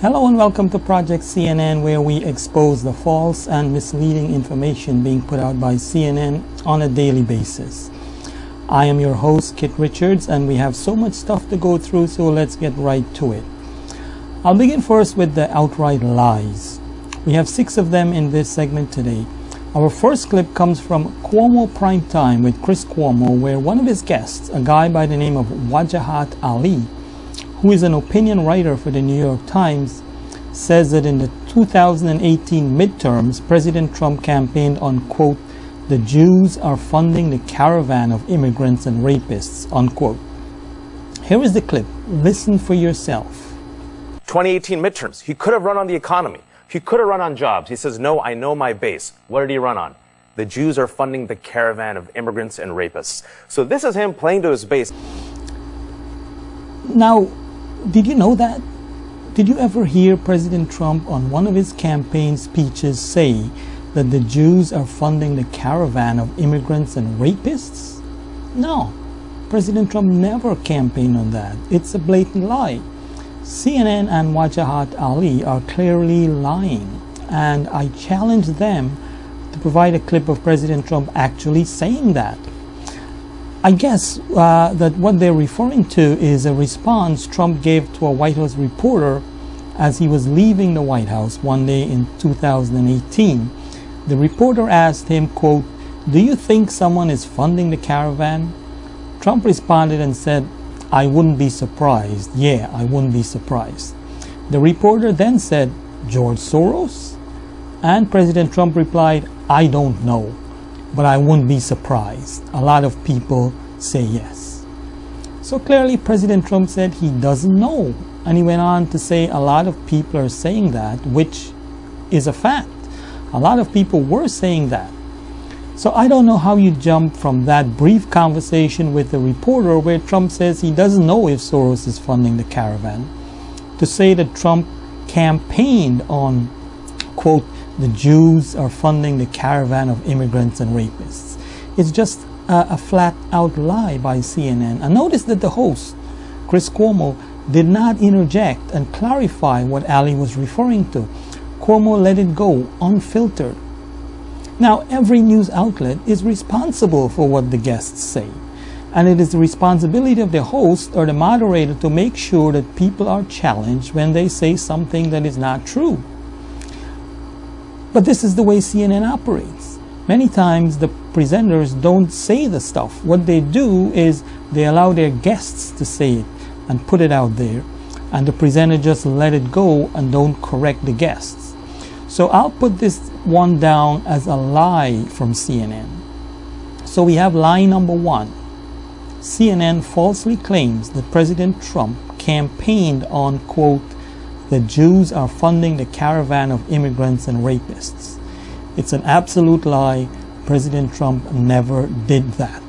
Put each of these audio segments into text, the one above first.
Hello and welcome to Project CNN, where we expose the false and misleading information being put out by CNN on a daily basis. I am your host, Kit Richards, and we have so much stuff to go through, so let's get right to it. I'll begin first with the outright lies. We have 6 of them in this segment today. Our first clip comes from Cuomo Primetime with Chris Cuomo, where one of his guests, a guy by the name of Wajahat Ali, who is an opinion writer for the New York Times, says that in the 2018 midterms, President Trump campaigned on, quote, "the Jews are funding the caravan of immigrants and rapists," unquote. Here is the clip. Listen for yourself. 2018 midterms. He could have run on the economy. He could have run on jobs. He says, no, I know my base. What did he run on? The Jews are funding the caravan of immigrants and rapists. So this is him playing to his base. Now, did you know that? Did you ever hear President Trump on one of his campaign speeches say that the Jews are funding the caravan of immigrants and rapists? No, President Trump never campaigned on that. It's a blatant lie. CNN and Wajahat Ali are clearly lying, and I challenge them to provide a clip of President Trump actually saying that. I guess that what they're referring to is a response Trump gave to a White House reporter as he was leaving the White House one day in 2018. The reporter asked him, quote, "Do you think someone is funding the caravan?" Trump responded and said, "I wouldn't be surprised. Yeah, I wouldn't be surprised." The reporter then said, "George Soros?" And President Trump replied, "I don't know, but I wouldn't be surprised. A lot of people say yes." So clearly President Trump said he doesn't know. And he went on to say a lot of people are saying that, which is a fact. A lot of people were saying that. So I don't know how you jump from that brief conversation with the reporter where Trump says he doesn't know if Soros is funding the caravan, to say that Trump campaigned on, quote, "the Jews are funding the caravan of immigrants and rapists." It's just a flat out lie by CNN. And notice that the host, Chris Cuomo, did not interject and clarify what Ali was referring to. Cuomo let it go unfiltered. Now, every news outlet is responsible for what the guests say, and it is the responsibility of the host or the moderator to make sure that people are challenged when they say something that is not true. But this is the way CNN operates. Many times the presenters don't say the stuff. What they do is they allow their guests to say it and put it out there, and the presenter just let it go and don't correct the guests. So I'll put this one down as a lie from CNN. So we have lie number 1. CNN falsely claims that President Trump campaigned on, quote, "the Jews are funding the caravan of immigrants and rapists." It's an absolute lie. President Trump never did that.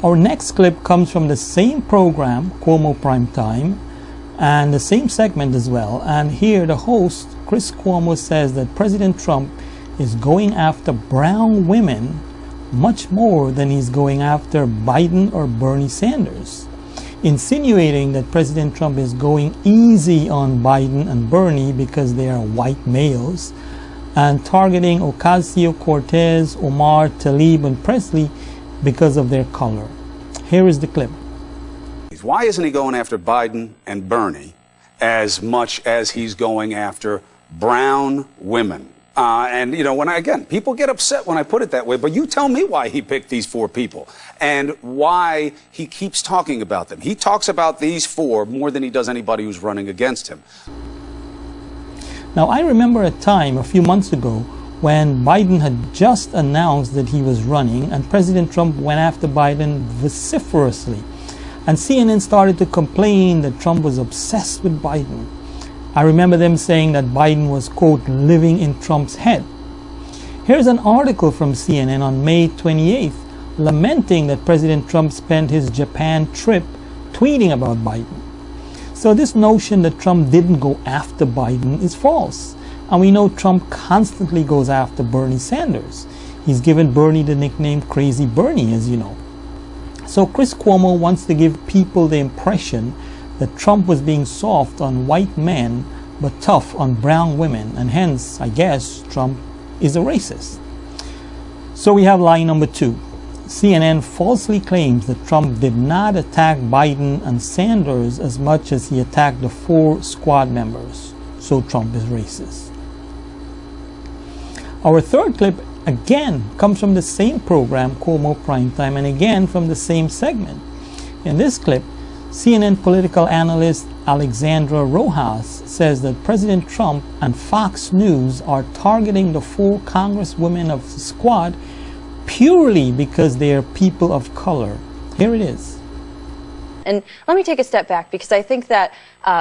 Our next clip comes from the same program, Cuomo Primetime, and the same segment as well. And here the host, Chris Cuomo, says that President Trump is going after brown women much more than he's going after Biden or Bernie Sanders, insinuating that President Trump is going easy on Biden and Bernie because they are white males, and targeting Ocasio-Cortes, Omar, Tlaib, and Presley because of their color. Here is the clip. Why isn't he going after Biden and Bernie as much as he's going after brown women? And, you know, people get upset when I put it that way, but you tell me why he picked these 4 people and why he keeps talking about them. He talks about these 4 more than he does anybody who's running against him. Now, I remember a time a few months ago when Biden had just announced that he was running, and President Trump went after Biden vociferously. And CNN started to complain that Trump was obsessed with Biden. I remember them saying that Biden was, quote, "living in Trump's head." Here's an article from CNN on May 28th lamenting that President Trump spent his Japan trip tweeting about Biden. So this notion that Trump didn't go after Biden is false. And we know Trump constantly goes after Bernie Sanders. He's given Bernie the nickname Crazy Bernie, as you know. So Chris Cuomo wants to give people the impression that Trump was being soft on white men but tough on brown women, and hence, I guess, Trump is a racist. So we have lie number 2. CNN falsely claims that Trump did not attack Biden and Sanders as much as he attacked the 4 squad members. So Trump is racist. Our third clip again comes from the same program, Cuomo Primetime, and again from the same segment. In this clip, CNN political analyst Alexandra Rojas says that President Trump and Fox News are targeting the 4 congresswomen of the squad purely because they are people of color. Here it is. And let me take a step back, because I think that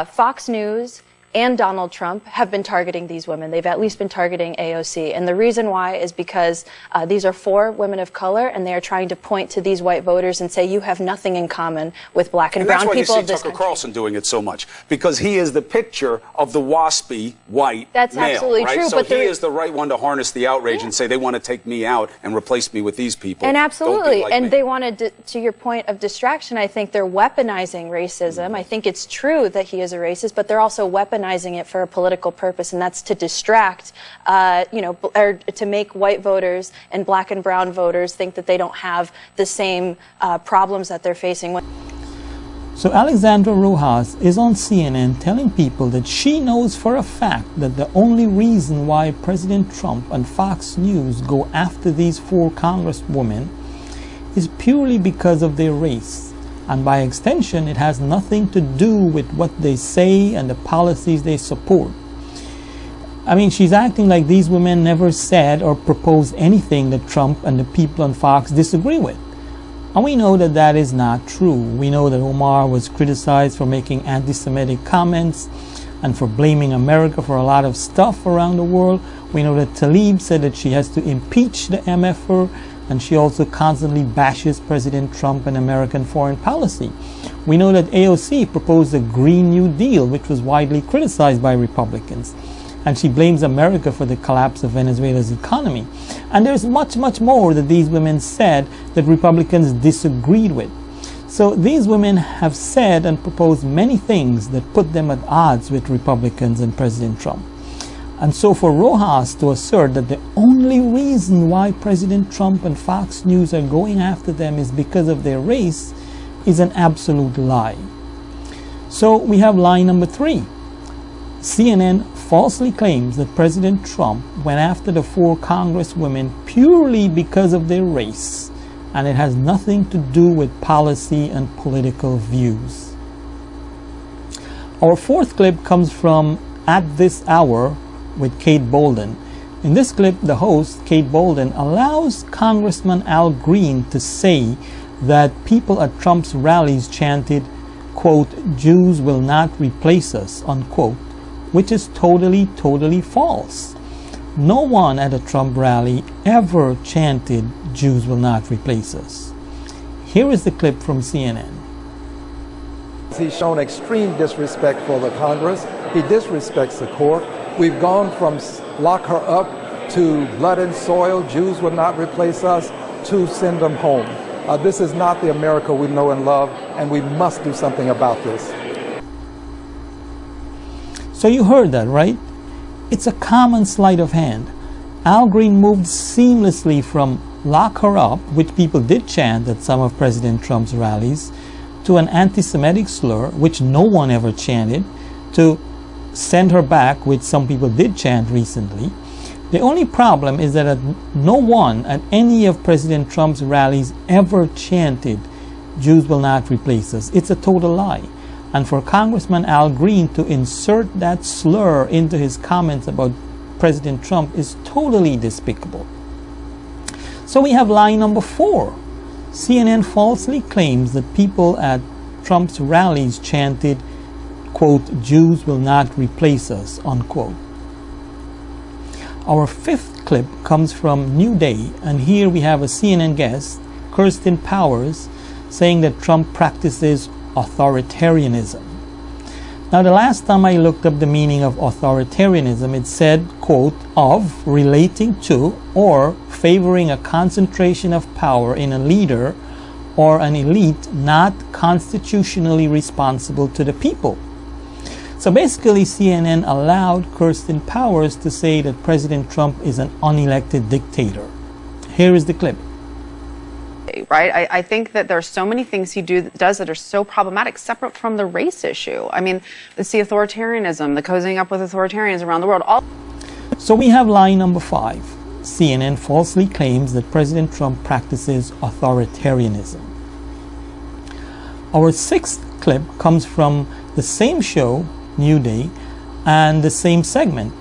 Fox News and Donald Trump have been targeting these women. They've at least been targeting AOC. And the reason why is because these are 4 women of color, and they are trying to point to these white voters and say, you have nothing in common with black and brown people of this country. That's why you see Tucker Carlson doing it so much, because he is the picture of the waspy white That's male, absolutely right? true. So he is the right one to harness the outrage and say they want to take me out and replace me with these people. And absolutely. Like and me. they wanted to your point of distraction, I think they're weaponizing racism. I think it's true that he is a racist, but they're also weaponizing it for a political purpose, and that's to distract, or to make white voters and black and brown voters think that they don't have the same problems that they're facing. So Alexandra Rojas is on CNN telling people that she knows for a fact that the only reason why President Trump and Fox News go after these 4 congresswomen is purely because of their race. And by extension, it has nothing to do with what they say and the policies they support. I mean, she's acting like these women never said or proposed anything that Trump and the people on Fox disagree with. And we know that that is not true. We know that Omar was criticized for making anti-Semitic comments and for blaming America for a lot of stuff around the world. We know that Tlaib said that she has to impeach the MFer, and she also constantly bashes President Trump and American foreign policy. We know that AOC proposed a Green New Deal, which was widely criticized by Republicans, and she blames America for the collapse of Venezuela's economy. And there's much, much more that these women said that Republicans disagreed with. So these women have said and proposed many things that put them at odds with Republicans and President Trump. And so for Rojas to assert that the only reason why President Trump and Fox News are going after them is because of their race is an absolute lie. So we have lie number 3. CNN falsely claims that President Trump went after the 4 congresswomen purely because of their race, and it has nothing to do with policy and political views. Our 4th clip comes from At This Hour with Kate Bolden. In this clip, the host, Kate Bolden, allows Congressman Al Green to say that people at Trump's rallies chanted, quote, "Jews will not replace us," unquote, which is totally false. No one at a Trump rally ever chanted, "Jews will not replace us." Here is the clip from CNN. He's shown extreme disrespect for the Congress. He disrespects the court. We've gone from lock her up to blood and soil, Jews will not replace us, to send them home. This is not the America we know and love, and we must do something about this. So you heard that, right? It's a common sleight of hand. Al Green moved seamlessly from lock her up, which people did chant at some of President Trump's rallies, to an anti-Semitic slur, which no one ever chanted, to send her back, which some people did chant recently. The only problem is that no one at any of President Trump's rallies ever chanted, "Jews will not replace us." It's a total lie. And for Congressman Al Green to insert that slur into his comments about President Trump is totally despicable. So we have lie number 4. CNN falsely claims that people at Trump's rallies chanted, quote, "Jews will not replace us," unquote. Our 5th clip comes from New Day, and here we have a CNN guest, Kirsten Powers, saying that Trump practices authoritarianism. Now, the last time I looked up the meaning of authoritarianism, it said, quote, "of, relating to, or favoring a concentration of power in a leader or an elite not constitutionally responsible to the people. So basically, CNN allowed Kirsten Powers to say that President Trump is an unelected dictator. Here is the clip. Right? I think that there are so many things he does that are so problematic, separate from the race issue. I mean, it's the authoritarianism, the cozying up with authoritarians around the world. So we have lie number 5. CNN falsely claims that President Trump practices authoritarianism. Our 6th clip comes from the same show, New Day, and the same segment.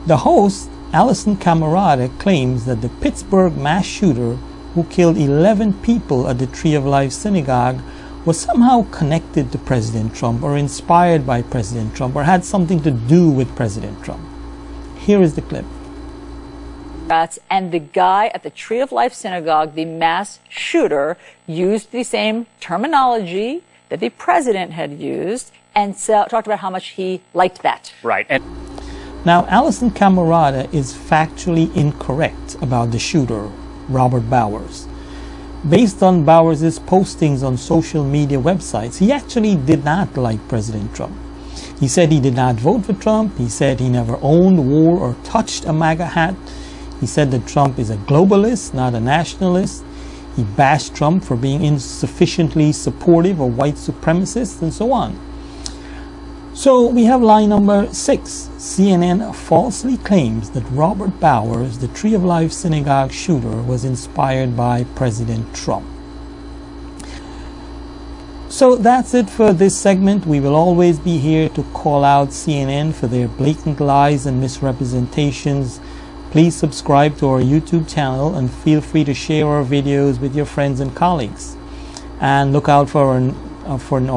The host, Alison Camerata, claims that the Pittsburgh mass shooter who killed 11 people at the Tree of Life synagogue was somehow connected to President Trump or inspired by President Trump or had something to do with President Trump. Here is the clip. And the guy at the Tree of Life synagogue, the mass shooter, used the same terminology that the president had used and talked about how much he liked that. Right. And now, Alison Camerata is factually incorrect about the shooter, Robert Bowers. Based on Bowers' postings on social media websites, he actually did not like President Trump. He said he did not vote for Trump. He said he never owned, wore, or touched a MAGA hat. He said that Trump is a globalist, not a nationalist. He bashed Trump for being insufficiently supportive of white supremacists and so on. So we have lie number 6. CNN falsely claims that Robert Bowers, the Tree of Life synagogue shooter, was inspired by President Trump. So that's it for this segment. We will always be here to call out CNN for their blatant lies and misrepresentations. Please subscribe to our YouTube channel and feel free to share our videos with your friends and colleagues. And look out for our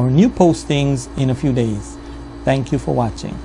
new postings in a few days. Thank you for watching.